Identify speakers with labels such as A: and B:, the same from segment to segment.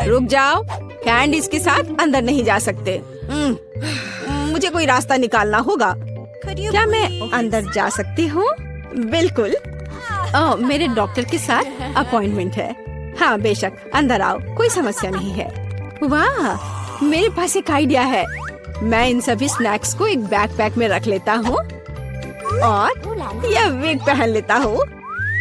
A: रुक जाओ, कैंडीज के साथ अंदर नहीं जा सकते। मुझे कोई रास्ता निकालना होगा। क्या मैं अंदर जा सकती हूँ? बिल्कुल। मेरे डॉक्टर के साथ अपॉइंटमेंट है। हाँ बेशक, अंदर आओ, कोई समस्या नहीं है। वाह, मेरे पास एक आइडिया है। मैं इन सभी स्नैक्स को एक बैकपैक में रख लेता हूँ और यह विग पहन लेता हूँ।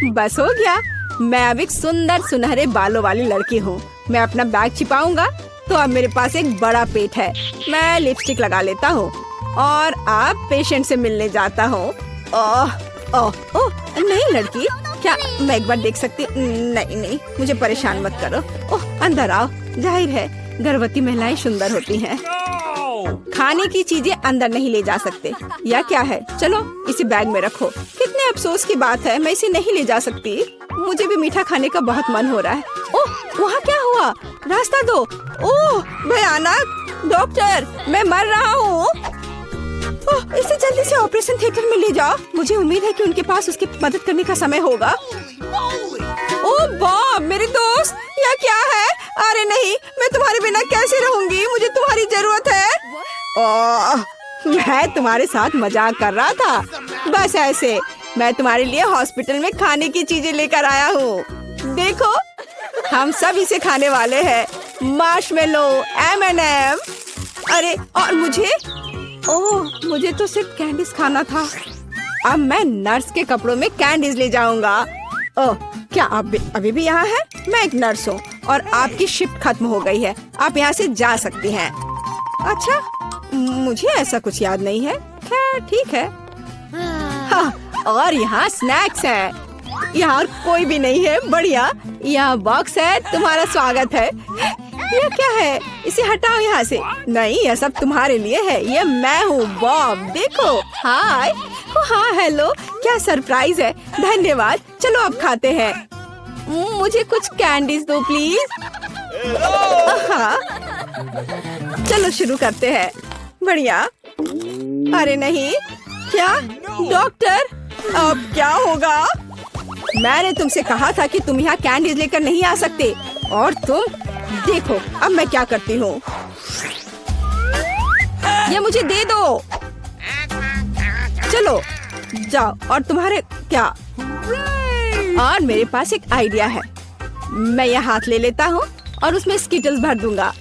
A: बस हो गया, मैं अब एक सुंदर सुनहरे बालों वाली लड़की हूँ। मैं अपना बैग छिपाऊंगा तो अब मेरे पास एक बड़ा पेट है। मैं लिपस्टिक लगा लेता हूँ और अब पेशेंट से मिलने जाता हूँ। ओह ओह ओह, नहीं लड़की, क्या मैं एक बार देख सकती? नहीं नहीं, मुझे परेशान मत करो। ओह, अंदर आओ। जाहिर है गर्भवती महिलाएं सुंदर होती हैं। खाने की चीजें अंदर नहीं ले जा सकते। या क्या है? चलो इसे बैग में रखो। कितने अफसोस की बात है, मैं इसे नहीं ले जा सकती। मुझे भी मीठा खाने का बहुत मन हो रहा है। ओह, वहाँ क्या हुआ? रास्ता दो। ओह भयानक! डॉक्टर, मैं मर रहा हूँ। ओह, इसे जल्दी से ऑपरेशन थिएटर में ले जाओ। मुझे उम्मीद है कि उनके पास उसकी मदद करने का समय होगा। ओह बॉब, मेरे दोस्त, यह क्या है? अरे नहीं, मैं तुम्हारे बिना कैसे रहूंगी? मुझे तुम्हारी जरूरत है। ओह, मैं तुम्हारे साथ मजाक कर रहा था। बस ऐसे, मैं तुम्हारे लिए हॉस्पिटल में खाने की चीजें लेकर आया हूँ। देखो, हम सब इसे खाने वाले हैं। Marshmallow, M&M। अरे और मुझे? ओह, मुझे तो सिर्फ कैंडीज खाना था। अब मैं नर्स के कपड़ों में कैंडीज ले जाऊंगा। ओह, क्या आप अभी भी यहाँ हैं? मैं एक नर्स हूँ और आपकी शिफ्ट खत्म हो गई है। आप यहाँ से जा सकती हैं। अच्छा, मुझे ऐसा कुछ याद नहीं है। खैर ठीक है। हाँ, और यहाँ स्नैक्स हैं। यहाँ और कोई भी नहीं है। बढ़िया, यहाँ बॉक्स है। तुम्हारा स्वागत है। यह क्या है? इसे हटाओ यहाँ से। नहीं, यह सब तुम्हारे लिए है। ये मैं हूँ बॉब। देखो, हाय। हाँ हेलो, क्या सरप्राइज है। धन्यवाद। चलो अब खाते हैं। मुझे कुछ कैंडीज दो प्लीज। हाँ, चलो शुरू करते हैं। बढ़िया। अरे नहीं, क्या डॉक्टर, अब क्या होगा? मैंने तुमसे कहा था कि तुम यहाँ कैंडीज लेकर नहीं आ सकते, और तुम देखो अब मैं क्या करती हूँ। ये मुझे दे दो। चलो जाओ। और तुम्हारे क्या? और मेरे पास एक आइडिया है। मैं यह हाथ ले लेता हूँ और उसमें स्किटल्स भर दूंगा।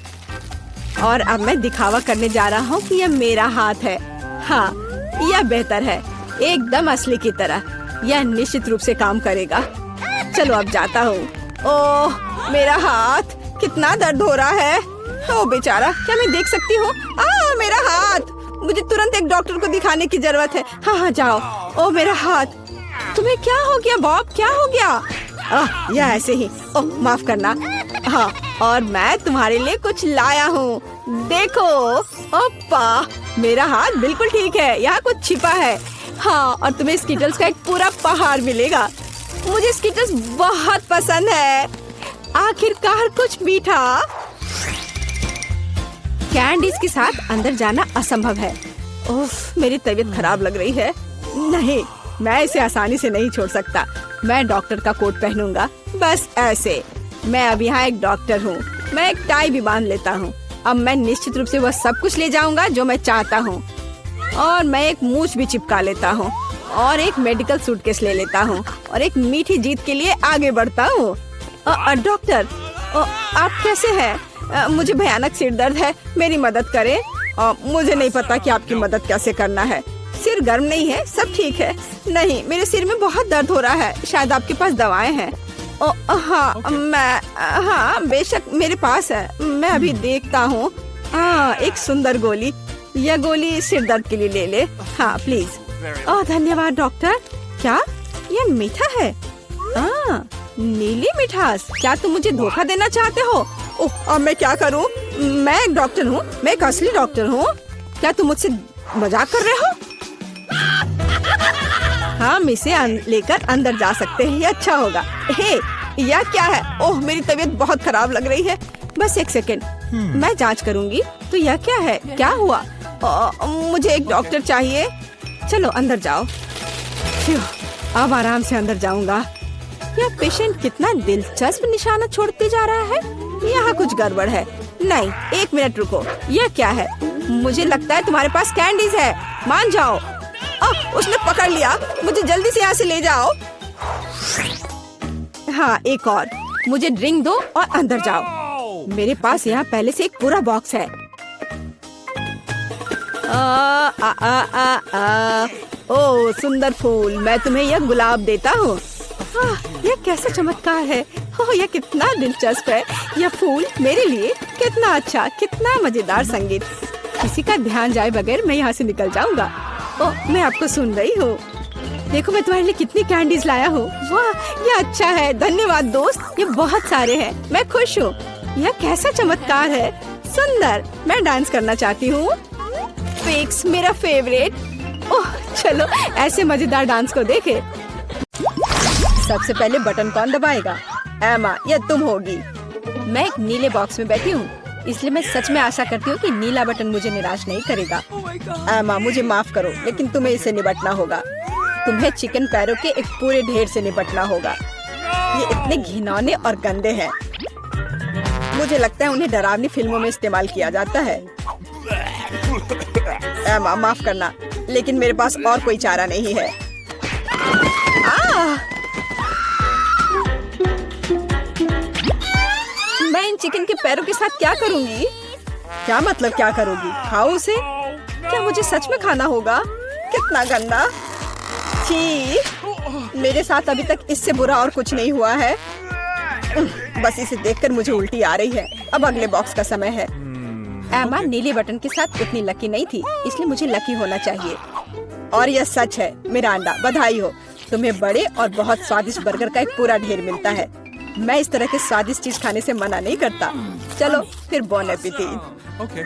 A: और अब मैं दिखावा करने जा रहा हूँ कि यह मेरा हाथ है। हाँ, यह बेहतर है, एकदम असली की तरह। यह निश्चित रूप से काम करेगा। चलो अब जाता हूँ। ओह, मेरा हाथ, कितना दर्द हो रहा है। ओह बेचारा, क्या मैं देख सकती हूँ? मेरा हाथ। मुझे तुरंत एक डॉक्टर को दिखाने की जरूरत है। हाँ हाँ जाओ। ओह मेरा हाथ। तुम्हें क्या हो गया बॉब? क्या हो गया? यह ऐसे ही। ओह माफ करना। हाँ, और मैं तुम्हारे लिए कुछ लाया हूँ। देखो। ओप्पा, मेरा हाथ बिल्कुल ठीक है। यहाँ कुछ छिपा है। हाँ, और तुम्हें स्किटल्स का एक पूरा पहाड़ मिलेगा। मुझे स्किटल्स बहुत पसंद है। आखिरकार कुछ मीठा। कैंडीज के साथ अंदर जाना असंभव है। उफ, मेरी तबीयत खराब लग रही है। नहीं, मैं इसे आसानी से नहीं छोड़ सकता। मैं डॉक्टर का कोट पहनूंगा। बस ऐसे। मैं अब यहाँ एक डॉक्टर हूँ। मैं एक टाई भी बांध लेता हूँ। अब मैं निश्चित रूप से वह सब कुछ ले जाऊंगा जो मैं चाहता हूँ। और मैं एक मूछ भी चिपका लेता हूँ और एक मेडिकल सूटकेस ले लेता हूँ और एक मीठी जीत के लिए आगे बढ़ता हूँ। डॉक्टर, आप कैसे हैं? मुझे भयानक सिर दर्द है, मेरी मदद करें। मुझे नहीं पता कि आपकी मदद कैसे करना है। सिर गर्म नहीं है, सब ठीक है। नहीं, मेरे सिर में बहुत दर्द हो रहा है। शायद आपके पास दवाएं हैं। हाँ बेशक मेरे पास है। मैं अभी देखता हूँ। एक सुंदर गोली। यह गोली सिर दर्द के लिए ले ले। हाँ प्लीज। धन्यवाद डॉक्टर। क्या यह मीठा है? नीली मिठास। क्या तुम मुझे धोखा देना चाहते हो? अब मैं क्या करूं? मैं एक डॉक्टर हूं, मैं एक असली डॉक्टर हूं। क्या तुम मुझसे मजाक कर रहे हो? हम इसे लेकर अंदर जा सकते हैं, ये अच्छा होगा। हे, यह क्या है? ओह मेरी तबीयत बहुत खराब लग रही है। बस एक सेकंड, मैं जांच करूंगी। तो यह क्या है? क्या हुआ? मुझे एक डॉक्टर चाहिए। चलो अंदर जाओ। अब आराम से अंदर जाऊंगा। यह पेशेंट कितना दिलचस्प निशाना छोड़ते जा रहा है। यहाँ कुछ गड़बड़ है। नहीं, एक मिनट रुको, यह क्या है? मुझे लगता है तुम्हारे पास कैंडीज है। मान जाओ। उसने पकड़ लिया, मुझे जल्दी से यहाँ से ले जाओ। हाँ, एक और। मुझे ड्रिंक दो और अंदर जाओ। मेरे पास यहाँ पहले से एक पूरा बॉक्स है। ओह सुंदर फूल, मैं तुम्हें यह गुलाब देता हूँ। यह कैसा चमत्कार है। ओह यह कितना दिलचस्प है। यह फूल मेरे लिए कितना अच्छा, कितना मजेदार संगीत। किसी का ध्यान जाए बगैर मैं यहाँ से निकल जाऊंगा। ओह मैं आपको सुन रही हूँ। देखो मैं तुम्हारे लिए कितनी कैंडीज लाया हूँ। वाह यह अच्छा है, धन्यवाद दोस्त। ये बहुत सारे हैं, मैं खुश हूँ। यह कैसा चमत्कार है, सुंदर। मैं डांस करना चाहती हूँ। फिक्स मेरा फेवरेट। ओह चलो ऐसे मजेदार डांस को देखे। सबसे पहले बटन कौन दबाएगा? एमा, यह तुम होगी। मैं एक नीले बॉक्स में बैठी हूँ, इसलिए मैं सच में आशा करती हूँ कि नीला बटन मुझे निराश नहीं करेगा। एमा मुझे माफ करो, लेकिन तुम्हें इसे निपटना होगा। तुम्हें चिकन पैरों के एक पूरे ढेर से निपटना होगा। ये इतने घिनौने और गंदे हैं। मुझे लगता है उन्हें डरावनी फिल्मों में इस्तेमाल किया जाता है। एमा माफ करना, लेकिन मेरे पास और कोई चारा नहीं है। मैं इन चिकन के पैरों के साथ क्या करूंगी? क्या मतलब क्या करोगी? खाओ उसे? क्या मुझे सच में खाना होगा? कितना गंदा। छी, मेरे साथ अभी तक इससे बुरा और कुछ नहीं हुआ है। बस इसे देखकर मुझे उल्टी आ रही है। अब अगले बॉक्स का समय है। एमा नीले बटन के साथ उतनी लकी नहीं थी, इसलिए मुझे लकी होना चाहिए। और यह सच है। मिरांडा, बधाई हो, तुम्हें बड़े और बहुत स्वादिष्ट बर्गर का एक पूरा ढेर मिलता है। मैं इस तरह के स्वादिष्ट चीज खाने से मना नहीं करता। चलो फिर बॉन एपेटिट।
B: Okay.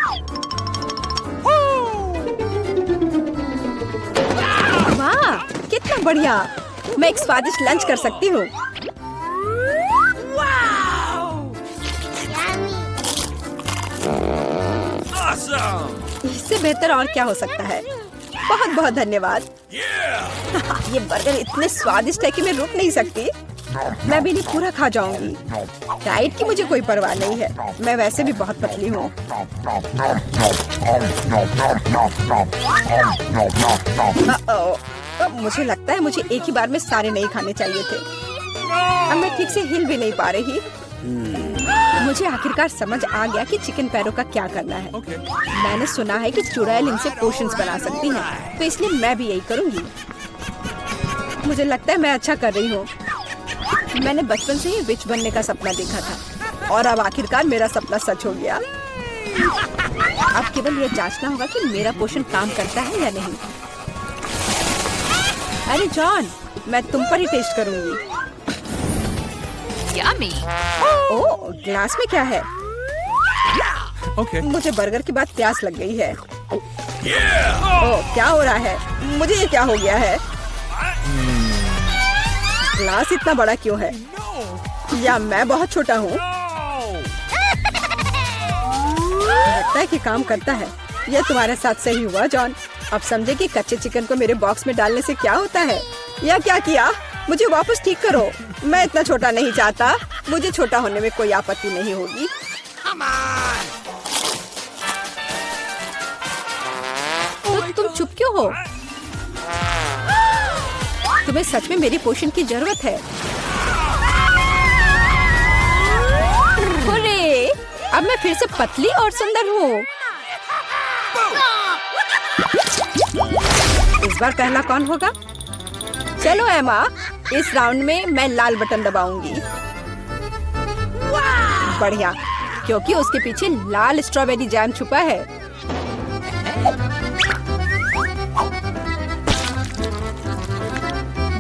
A: वाह कितना बढ़िया। मैं एक स्वादिष्ट लंच कर सकती हूँ।
B: Awesome!
A: इससे बेहतर और क्या हो सकता है? बहुत बहुत धन्यवाद। ये बर्गर इतने स्वादिष्ट है कि मैं रुक नहीं सकती। मैं भी नहीं पूरा खा जाऊंगी। डाइट की मुझे कोई परवाह नहीं है, मैं वैसे भी बहुत पतली हूँ। अब मुझे लगता है मुझे एक ही बार में सारे नहीं खाने चाहिए थे। अब मैं ठीक से हिल भी नहीं पा रही। मुझे आखिरकार समझ आ गया कि चिकन पैरों का क्या करना है। मैंने सुना है कि चुड़ैल इनसे पोशंस बना सकती है, तो इसलिए मैं भी यही करूँगी। मुझे लगता है मैं अच्छा कर रही हूँ। मैंने बचपन से ही विच बनने का सपना देखा था, और अब आखिरकार मेरा सपना सच हो गया। अब केवल यह जांचना होगा कि मेरा पोषण काम करता है या नहीं। अरे जॉन, मैं तुम पर ही टेस्ट करूंगी।
C: Yummy.
A: ओह, ग्लास में क्या है?
B: Okay.
A: मुझे बर्गर के बाद प्यास लग गई है। ओह, क्या हो रहा है? मुझे ये क्या हो गया है? ग्लास इतना बड़ा क्यों है? या मैं बहुत छोटा हूँ? लगता है कि काम करता है। यह तुम्हारे साथ सही हुआ जॉन। अब समझे कि कच्चे चिकन को मेरे बॉक्स में डालने से क्या होता है। यह क्या किया? मुझे वापस ठीक करो। मैं इतना छोटा नहीं चाहता। मुझे छोटा होने में कोई आपत्ति नहीं होगी। तो तुम चुप क्यों हो? तुम्हें सच में मेरी पोषण की जरूरत है। हुर्रे! अब मैं फिर से पतली और सुंदर हूँ। इस बार पहला कौन होगा? चलो एमा, इस राउंड में मैं लाल बटन दबाऊंगी। बढ़िया, क्योंकि उसके पीछे लाल स्ट्रॉबेरी जैम छुपा है।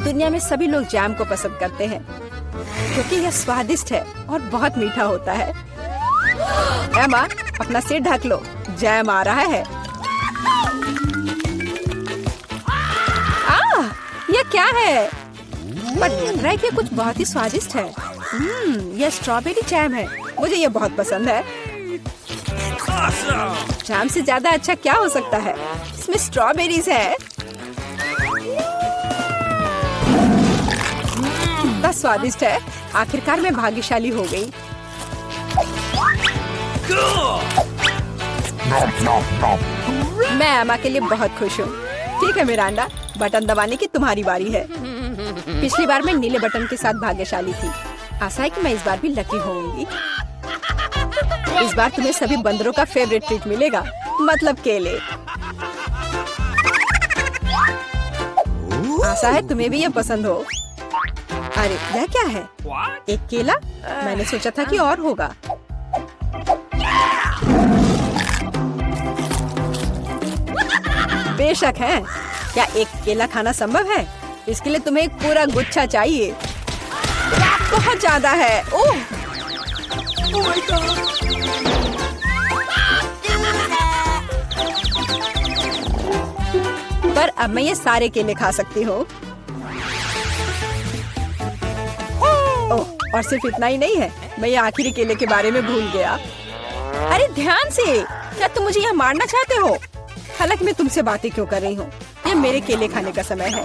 A: दुनिया में सभी लोग जैम को पसंद करते हैं, क्योंकि यह स्वादिष्ट है और बहुत मीठा होता है। एमा, अपना सिर ढक लो, जैम आ रहा है। यह क्या है? पर लग रहा है कि कुछ बहुत ही स्वादिष्ट है। यह स्ट्रॉबेरी जैम है। मुझे यह बहुत पसंद है। जैम से ज्यादा अच्छा क्या हो सकता है? इसमें स्ट्रॉबेरीज है। कितना स्वादिष्ट है। आखिरकार मैं भाग्यशाली हो गई। मैं एमा के लिए बहुत खुश हूँ। ठीक है मिरांडा, बटन दबाने की तुम्हारी बारी है। पिछली बार मैं नीले बटन के साथ भाग्यशाली थी। आशा है कि मैं इस बार भी लकी होंगी। इस बार तुम्हें सभी बंदरों का फेवरेट ट्रीट मिलेगा, मतलब केले। आशा है तुम्हें भी ये पसंद हो। अरे यह क्या है? एक केला? मैंने सोचा था कि और होगा। बेशक है। क्या एक केला खाना संभव है? इसके लिए तुम्हें एक पूरा गुच्छा चाहिए। बहुत ज्यादा है। ओह पर अब मैं ये सारे केले खा सकती हूँ। ओह, और सिर्फ इतना ही नहीं है, मैं ये आखिरी केले के बारे में भूल गया। अरे ध्यान से, क्या तुम मुझे यहाँ मारना चाहते हो? हालांकि मैं तुमसे बातें क्यों कर रही हूँ? ये मेरे केले खाने का समय है।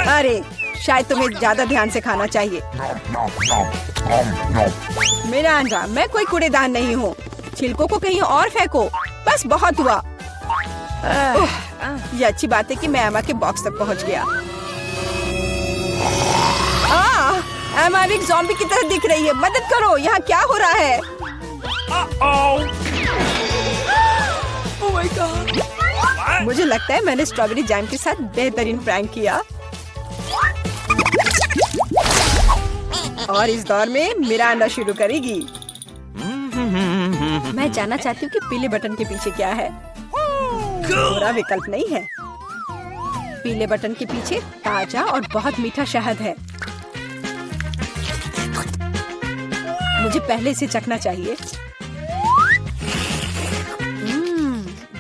A: अरे शायद तुम्हें ज्यादा ध्यान से खाना चाहिए। मिरांडा, मैं कोई कूड़ेदान नहीं हूँ। छिलकों को कहीं और फेंको। बस बहुत हुआ। ये अच्छी बात है कि मैं एमा के बॉक्स तक पहुँच गया। एमा एक ज़ॉम्बी की तरह दिख रही है। मदद करो, यहाँ क्या हो रहा है?
B: Oh my God!
A: मुझे लगता है मैंने स्ट्रॉबेरी जैम के साथ बेहतरीन प्रैंक किया। और इस दौर में मिरांडा शुरू करेगी। मैं जानना चाहती हूँ कि पीले बटन के पीछे क्या है। बुरा विकल्प नहीं है। पीले बटन के पीछे ताजा और बहुत मीठा शहद है। मुझे पहले इसे चखना चाहिए।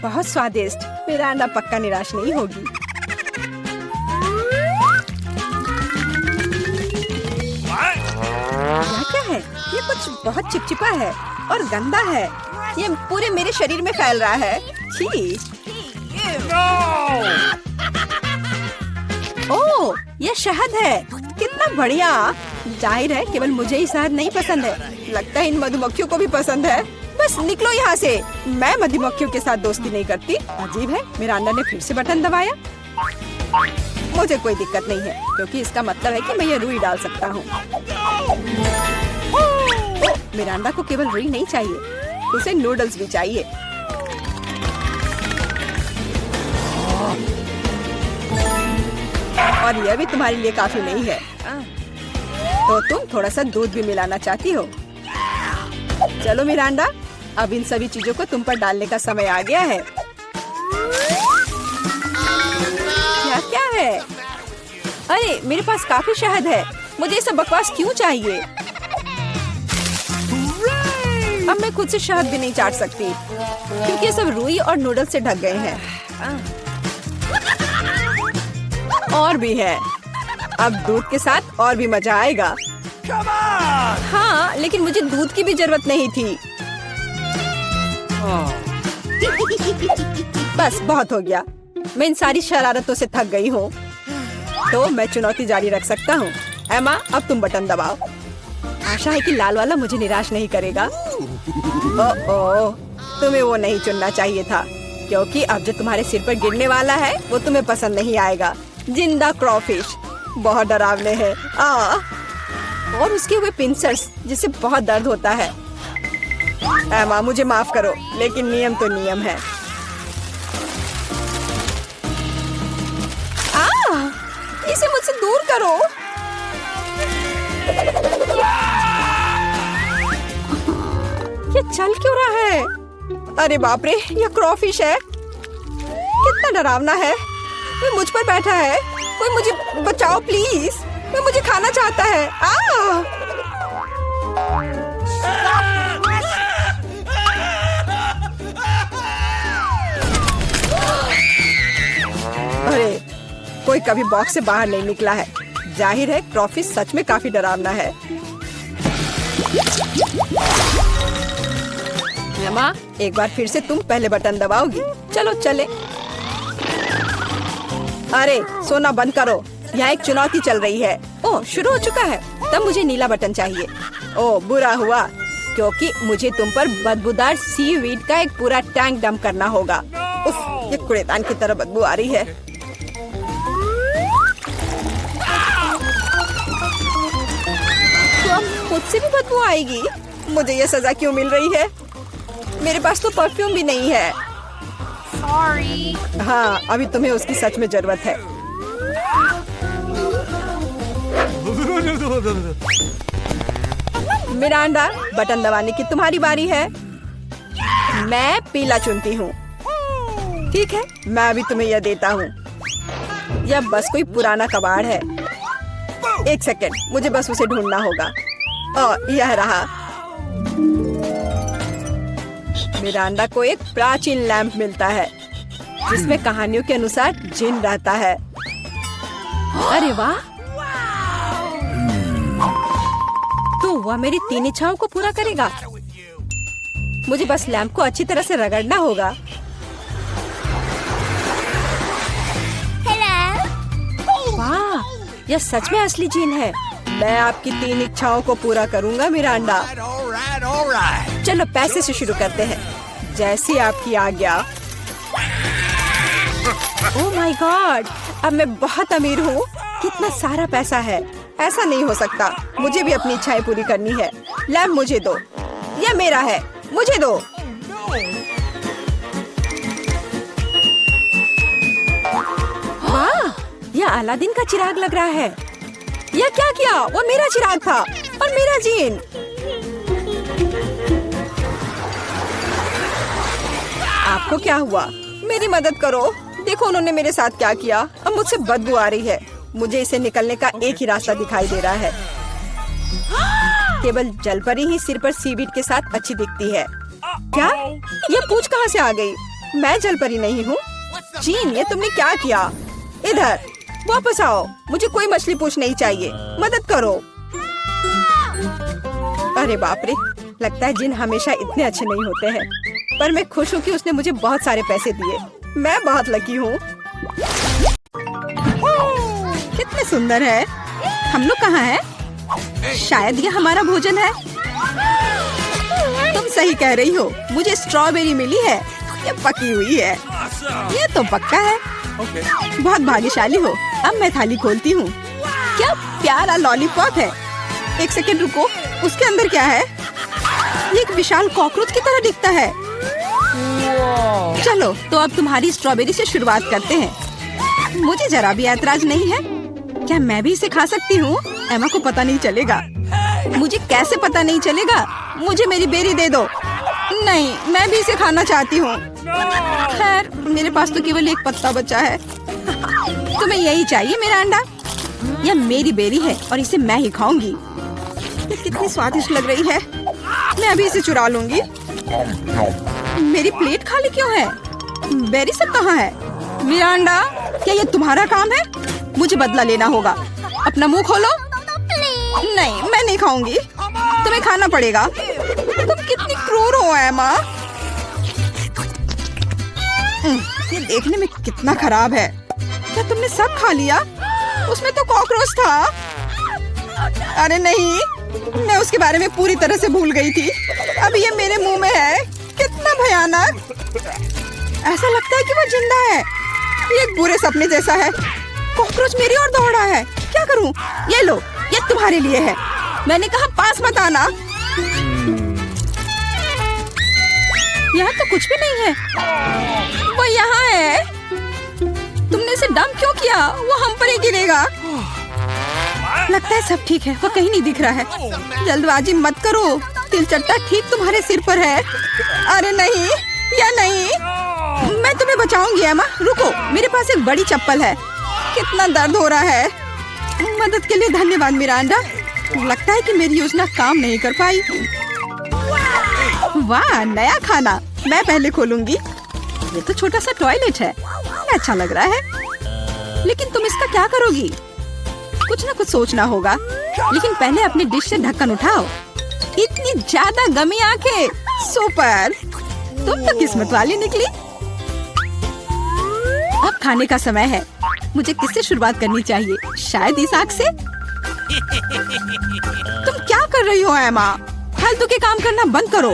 A: बहुत स्वादिष्ट। मिरांडा पक्का निराश नहीं होगी। यह क्या है? ये कुछ बहुत चिपचिपा है और गंदा है। ये पूरे मेरे शरीर में फैल रहा है। छी! ओह, ये शहद है। कितना बढ़िया। जाहिर है केवल मुझे ही शहद नहीं पसंद है। लगता है इन मधुमक्खियों को भी पसंद है। बस निकलो यहाँ से। मैं मधुमक्खियों के साथ दोस्ती नहीं करती। अजीब है, मिरांडा ने फिर से बटन दबाया। मुझे कोई दिक्कत नहीं है, क्योंकि इसका मतलब है कि मैं ये रुई डाल सकता हूँ। मिरांडा को केवल रुई नहीं चाहिए, उसे नूडल्स भी चाहिए। और यह भी तुम्हारे लिए काफी नहीं है, तो तुम थोड़ा सा दूध भी मिलाना चाहती हो। चलो मिरांडा, अब इन सभी चीजों को तुम पर डालने का समय आ गया है। क्या है? अरे मेरे पास काफी शहद है। मुझे ये सब बकवास क्यों चाहिए? अब मैं खुद से शहद भी नहीं चाट सकती, क्योंकि ये सब रुई और नूडल्स से ढक गए हैं। और भी है। अब दूध के साथ और भी मजा आएगा। हाँ, लेकिन मुझे दूध की भी जरूरत नहीं थी। बस बहुत हो गया। मैं इन सारी शरारतों से थक गई हूँ, तो मैं चुनौती जारी रख सकता हूँ। एमा, अब तुम बटन दबाओ। आशा है कि लाल वाला मुझे निराश नहीं करेगा। ओह, तुम्हें वो नहीं चुनना चाहिए था, क्योंकि अब जो तुम्हारे सिर पर गिरने वाला है वो तुम्हें पसंद नहीं आएगा। जिंदा क्रॉफिश बहुत डरावने हैं। और उसके हुए पिंसर्स, जिससे बहुत दर्द होता है। एमा, मुझे माफ करो, लेकिन नियम तो नियम है। इसे मुझसे दूर करो। ये चल क्यों रहा है? अरे बाप रे, ये क्रॉफिश है। कितना डरावना है। वो मुझ पर बैठा है। कोई मुझे बचाओ प्लीज। वो मुझे खाना चाहता है। अरे, कोई कभी बॉक्स से बाहर नहीं निकला है। जाहिर है क्रॉफिश सच में काफी डरावना है। एमा, एक बार फिर से तुम पहले बटन दबाओगी। चलो चले। अरे सोना बंद करो, यहाँ एक चुनौती चल रही है। ओह, शुरू हो चुका है। तब मुझे नीला बटन चाहिए। ओह बुरा हुआ, क्योंकि मुझे तुम पर बदबूदार सीवीड का एक पूरा टैंक डंप करना होगा। उफ, ये कूड़ेदान की तरह बदबू आ रही है। तो अब मुझसे भी बदबू आएगी। मुझे ये सजा क्यों मिल रही है? मेरे पास तो परफ्यूम भी नहीं है। हाँ, अभी तुम्हें उसकी सच में जरूरत है। मिरांडा, बटन दबाने की तुम्हारी बारी है। मैं पीला चुनती हूँ। ठीक है, मैं अभी तुम्हें यह देता हूँ। यह बस कोई पुराना कबाड़ है। एक सेकेंड, मुझे बस उसे ढूंढना होगा। यह रहा। मिरांडा को एक प्राचीन लैंप मिलता है जिसमें कहानियों के अनुसार जिन रहता है। अरे वाह, तो वह मेरी 3 इच्छाओं को पूरा करेगा। मुझे बस लैंप को अच्छी तरह से रगड़ना होगा। वाह, यह सच में असली जिन है। मैं आपकी 3 इच्छाओं को पूरा करूंगा मिरांडा। चलो पैसे से शुरू करते हैं, जैसी आपकी आज्ञा। ओह माय गॉड, अब मैं बहुत अमीर हूँ। कितना सारा पैसा है। ऐसा नहीं हो सकता, मुझे भी अपनी इच्छाएं पूरी करनी है। लैंप मुझे दो, यह मेरा है, मुझे दो। वाह, यह अलादीन का चिराग लग रहा है। यह क्या किया? वो मेरा चिराग था और मेरा जीन। आपको क्या हुआ? मेरी मदद करो। देखो उन्होंने मेरे साथ क्या किया। अब मुझसे बदबू आ रही है। मुझे इसे निकलने का एक ही रास्ता दिखाई दे रहा है। केवल जलपरी ही सिर पर सीवीड के साथ अच्छी दिखती है। क्या? ये पूंछ कहाँ से आ गई? मैं जलपरी नहीं हूँ। जीन, ये तुमने क्या किया? इधर वापस आओ। मुझे कोई मछली पूंछ नहीं चाहिए। मदद करो। अरे बाप रे, लगता है जिन हमेशा इतने अच्छे नहीं होते हैं। पर मैं खुश हूँ कि उसने मुझे बहुत सारे पैसे दिए। मैं बहुत लकी हूँ। कितने सुंदर है। हम लोग कहाँ हैं? शायद ये हमारा भोजन है। तुम सही कह रही हो, मुझे स्ट्रॉबेरी मिली है। ये पकी हुई है। ये तो पक्का है। बहुत भाग्यशाली हो। अब मैं थाली खोलती हूँ। क्या प्यारा लॉलीपॉप है। एक सेकंड रुको, उसके अंदर क्या है? ये एक विशाल कॉकरोच की तरह दिखता है। चलो, तो अब तुम्हारी स्ट्रॉबेरी से शुरुआत करते हैं। मुझे जरा भी ऐतराज नहीं है। क्या मैं भी इसे खा सकती हूँ? एमा को पता नहीं चलेगा। मुझे कैसे पता नहीं चलेगा? मुझे मेरी बेरी दे दो। नहीं, मैं भी इसे खाना चाहती हूँ। खैर, मेरे पास तो केवल एक पत्ता बचा है। तुम्हें यही चाहिए मिरांडा? यह मेरी बेरी है और इसे मैं ही खाऊंगी। ये कितनी स्वादिष्ट लग रही है। मैं अभी इसे चुरा लूंगी। मेरी प्लेट खाली क्यों है? बेरी सब कहाँ है? मिरांडा, क्या ये तुम्हारा काम है? मुझे बदला लेना होगा। अपना मुंह खोलो। नहीं, मैं नहीं खाऊंगी। तुम्हें खाना पड़ेगा। तुम कितनी क्रूर हो एमा। ये देखने में कितना खराब है। क्या तुमने सब खा लिया? उसमें तो कॉकरोच था। अरे नहीं, मैं उसके बारे में पूरी तरह से भूल गई थी। अब ये मेरे मुंह में है। कितना भयानक। ऐसा लगता है कि वो जिंदा है। ये एक बुरे सपने जैसा है। कॉकरोच मेरी ओर दौड़ा है। क्या करूं? ये लो, ये तुम्हारे लिए है। मैंने कहा पास मत आना। यहाँ तो कुछ भी नहीं है। वो यहाँ है। तुमने इसे डंप क्यों किया? वो हम पर ही गिरेगा। लगता है सब ठीक है। वो कहीं नहीं दिख रहा है। जल्दबाजी मत करो। तिलचट्टा ठीक तुम्हारे सिर पर है। अरे नहीं, या नहीं। मैं तुम्हें बचाऊंगी एमा। रुको, मेरे पास एक बड़ी चप्पल है। कितना दर्द हो रहा है। मदद के लिए धन्यवाद मिरांडा। लगता है कि मेरी योजना काम नहीं कर पाई। वाह, नया खाना। मैं पहले खोलूंगी। ये तो छोटा सा टॉयलेट है। अच्छा लग रहा है। लेकिन तुम इसका क्या करोगी? कुछ ना कुछ सोचना होगा। लेकिन पहले अपनी डिश से ढक्कन उठाओ। इतनी ज्यादा गमी आंखें। सुपर, तुम तो किस्मत वाली निकली। अब खाने का समय है। मुझे किससे शुरुआत करनी चाहिए? शायद इस आग से। तुम क्या कर रही हो एमा? फालतू के काम करना बंद करो।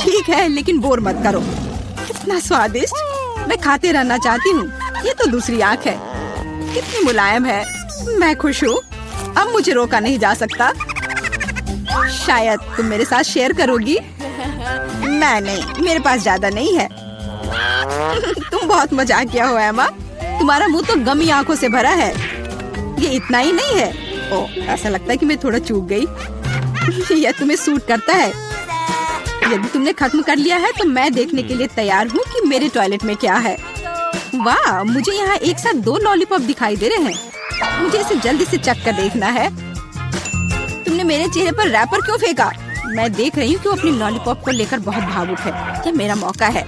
A: ठीक है, लेकिन बोर मत करो। कितना स्वादिष्ट, मैं खाते रहना चाहती हूँ। ये तो दूसरी आँख है, कितनी मुलायम है। मैं खुश हूँ, अब मुझे रोका नहीं जा सकता। शायद तुम मेरे साथ शेयर करोगी? मैं नहीं, मेरे पास ज्यादा नहीं है। तुम बहुत मजाकिया हो एमा। तुम्हारा मुंह तो गमी आंखों से भरा है। ये इतना ही नहीं है। ओह, ऐसा लगता है कि मैं थोड़ा चूक गई। यह तुम्हें सूट करता है। यदि तुमने खत्म कर लिया है तो मैं देखने के लिए तैयार हूँ कि मेरे टॉयलेट में क्या है। वाह, मुझे यहाँ एक साथ 2 लॉलीपॉप दिखाई दे रहे हैं। मुझे इसे जल्दी से चख कर देखना है। तुमने मेरे चेहरे पर रैपर क्यों फेंका? मैं देख रही हूँ कि वो अपनी लॉलीपॉप को लेकर बहुत भावुक है। यह मेरा मौका है।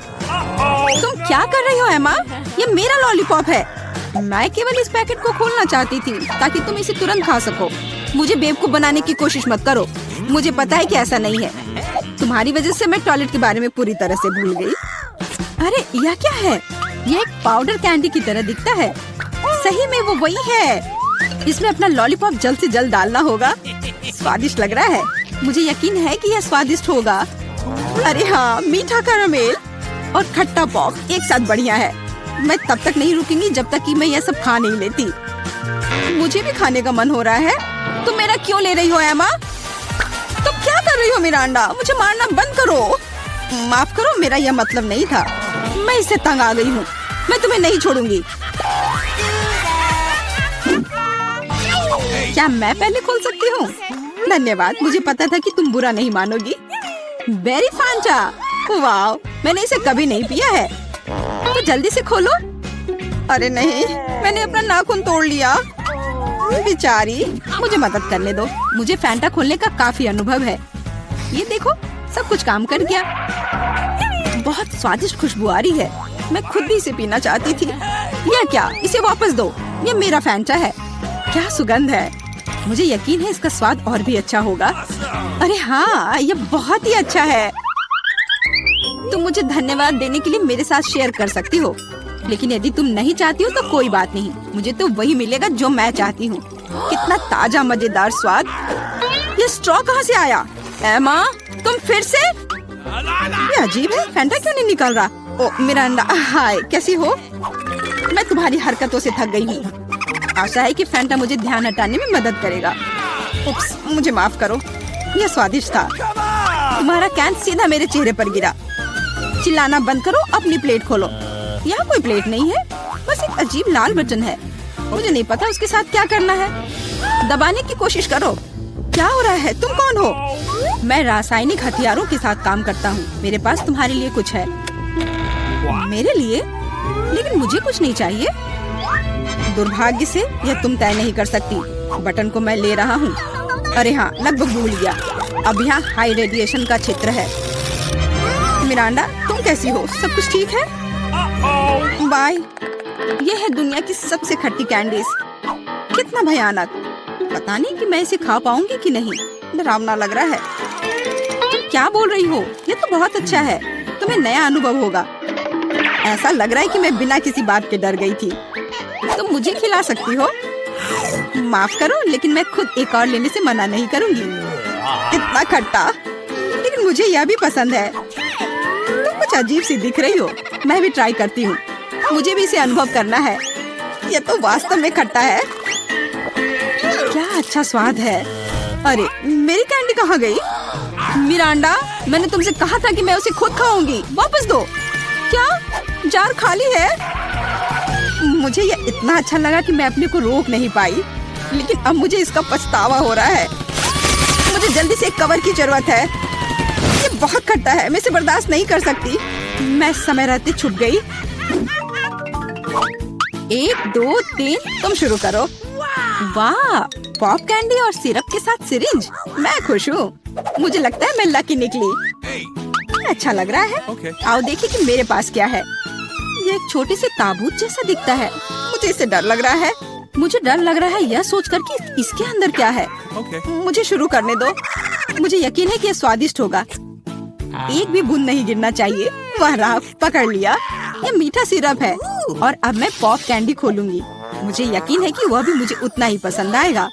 A: तुम क्या कर रही हो एमा? ये मेरा लॉलीपॉप है। मैं केवल इस पैकेट को खोलना चाहती थी ताकि तुम इसे तुरंत खा सको। मुझे बेवकूफ बनाने की कोशिश मत करो। मुझे पता है कि ऐसा नहीं है। तुम्हारी वजह से मैं टॉयलेट के बारे में पूरी तरह से भूल गई। अरे यह क्या है? यह एक पाउडर कैंडी की तरह दिखता है। सही में वो वही है। इसमें अपना लॉलीपॉप जल्द से जल्द डालना होगा। स्वादिष्ट लग रहा है। मुझे यकीन है कि यह स्वादिष्ट होगा। अरे हाँ, मीठा कैरामेल और खट्टा पॉप एक साथ बढ़िया है। मैं तब तक नहीं रुकूंगी जब तक कि मैं यह सब खा नहीं लेती। मुझे भी खाने का मन हो रहा है। तुम मेरा क्यों ले रही हो एमा? तुम क्या कर रही हो मिरांडा? मुझे मारना बंद करो। माफ करो, मेरा यह मतलब नहीं था। मैं इससे तंग आ गई हूँ। मैं तुम्हें नहीं छोड़ूंगी। क्या मैं पहले खोल सकती हूँ? धन्यवाद, मुझे पता था कि तुम बुरा नहीं मानोगी। बेरी फांटा, वाह, मैंने इसे कभी नहीं पिया है। तो जल्दी से खोलो। अरे नहीं, मैंने अपना नाखून तोड़ लिया। बेचारी, मुझे मदद करने दो। मुझे फैंटा खोलने का काफी अनुभव है। ये देखो, सब कुछ काम कर गया। बहुत स्वादिष्ट खुशबू आ रही है। मैं खुद भी इसे पीना चाहती थी। यह क्या? इसे वापस दो। ये मेरा फैंटा है। क्या सुगंध है। मुझे यकीन है इसका स्वाद और भी अच्छा होगा। अरे हाँ, ये बहुत ही अच्छा है। तुम मुझे धन्यवाद देने के लिए मेरे साथ शेयर कर सकती हो, लेकिन यदि तुम नहीं चाहती हो तो कोई बात नहीं। मुझे तो वही मिलेगा जो मैं चाहती हूँ। कितना ताजा मजेदार स्वाद। ये स्ट्रॉ कहाँ से आया? एमा, तुम फिर से? ये अजीब है, फैंटा क्यों नहीं निकल रहा? ओ मिरांडा, हाय, कैसी हो? मैं तुम्हारी हरकतों से थक गई हूँ। आशा है कि फैंटा मुझे ध्यान हटाने में मदद करेगा। उप्स, मुझे माफ करो। यह स्वादिष्ट था। तुम्हारा कैन सीधा मेरे चेहरे पर गिरा। चिल्लाना बंद करो, अपनी प्लेट खोलो। यहाँ कोई प्लेट नहीं है, बस एक अजीब लाल बटन है। मुझे नहीं पता उसके साथ क्या करना है। दबाने की कोशिश करो। क्या हो रहा है? तुम कौन हो? मैं रासायनिक हथियारों के साथ काम करता हूँ। मेरे पास तुम्हारे लिए कुछ है। मेरे लिए? लेकिन मुझे कुछ नहीं चाहिए। दुर्भाग्य से यह तुम तय नहीं कर सकती। बटन को मैं ले रहा हूँ। अरे हाँ, लगभग भूल गया। अब यहाँ हाई रेडिएशन का क्षेत्र है। मिरांडा, तुम कैसी हो? सब कुछ ठीक है? बाय। यह है दुनिया की सबसे खट्टी कैंडीज। कितना भयानक। पता नहीं कि मैं इसे खा पाऊंगी कि नहीं। डरावना लग रहा है। तुम क्या बोल रही हो? यह तो बहुत अच्छा है। तुम्हें नया अनुभव होगा। ऐसा लग रहा है कि मैं बिना किसी बात के डर गई थी। तुम मुझे खिला सकती हो। माफ करो, लेकिन मैं खुद एक और लेने से मना नहीं करूंगी। इतना खट्टा, लेकिन मुझे यह भी पसंद है। तुम कुछ अजीब सी दिख रही हो। मैं भी ट्राई करती हूँ। मुझे भी इसे अनुभव करना है। यह तो वास्तव में खट्टा है। क्या अच्छा स्वाद है। अरे, मेरी कैंडी कहाँ गई? मिरांडा, मैंने तुमसे कहा था कि मैं उसे खुद खाऊंगी। वापस दो। क्या जार खाली है? मुझे यह इतना अच्छा लगा कि मैं अपने को रोक नहीं पाई, लेकिन अब मुझे इसका पछतावा हो रहा है। मुझे जल्दी से एक कवर की जरूरत है। ये बहुत खट्टा है, मैं इसे बर्दाश्त नहीं कर सकती। मैं समय रहते छुप गई। 1 2 3, तुम शुरू करो। वाह, पॉप कैंडी और सिरप के साथ सिरिंज। मैं खुश हूँ। मुझे लगता है मैं लकी निकली। अच्छा लग रहा है। आओ देखिए कि मेरे पास क्या है। ये एक छोटे से ताबूत जैसा दिखता है। मुझे इससे डर लग रहा है। मुझे डर लग रहा है यह सोचकर कि इसके अंदर क्या है। मुझे शुरू करने दो। मुझे यकीन है कि यह स्वादिष्ट होगा। एक भी बूंद नहीं गिरना चाहिए। वह रहा, पकड़ लिया। यह मीठा सिरप है और अब मैं पॉप कैंडी खोलूंगी। मुझे यकीन है कि वह भी मुझे उतना ही पसंद आएगा।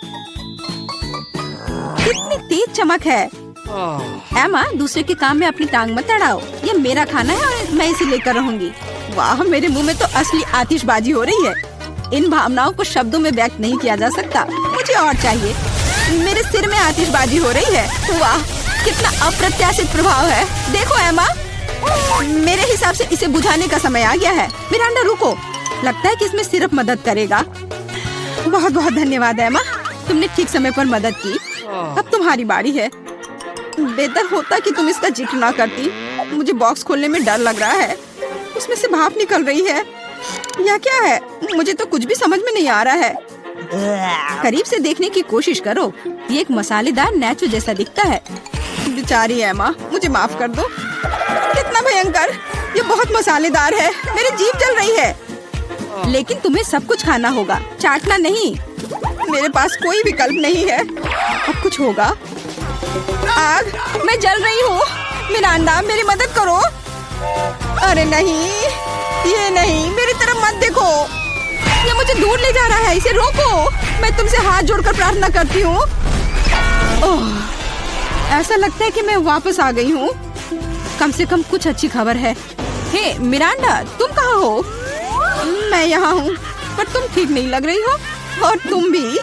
A: तेज चमक है। एमा, दूसरे के काम में अपनी टांग मत अड़ाओ। ये मेरा खाना है और मैं इसे लेकर रहूंगी। वाह, मेरे मुंह में तो असली आतिशबाजी हो रही है। इन भावनाओं को शब्दों में व्यक्त नहीं किया जा सकता। मुझे और चाहिए। मेरे सिर में आतिशबाजी हो रही है। वाह, कितना अप्रत्याशित प्रभाव है। देखो एमा, मेरे हिसाब से इसे बुझाने का समय आ गया है। मिरांडा रुको, लगता है कि इसमें सिर्फ मदद करेगा। बहुत बहुत धन्यवाद एमा, तुमने ठीक समय पर मदद की। अब तुम्हारी बारी है। बेहतर होता कि तुम इसका जिक्र ना करती। मुझे बॉक्स खोलने में डर लग रहा है। उसमें से भाप निकल रही है। यह क्या है? मुझे तो कुछ भी समझ में नहीं आ रहा है। करीब से देखने की कोशिश करो। ये एक मसालेदार नेचो जैसा दिखता है। बेचारी एमा, मुझे माफ कर दो। कितना भयंकर! ये बहुत मसालेदार है। मेरी जीभ जल रही है। लेकिन तुम्हें सब कुछ खाना होगा, चाटना नहीं। मेरे पास कोई विकल्प नहीं है। अब कुछ होगा। आग, मैं जल रही हूँ। मिरांडा, मेरी मदद करो। अरे नहीं, ये नहीं, मेरी तरफ मत देखो। ये मुझे दूर ले जा रहा है। इसे रोको। मैं तुमसे हाथ जोड़कर प्रार्थना करती हूँ। ओह, ऐसा लगता है कि मैं वापस आ गई हूँ। कम से कम कुछ अच्छी खबर है। हे मिरांडा, तुम कहाँ हो? मैं यहाँ हूँ, पर तुम ठीक नहीं लग रही हो। और तुम भी।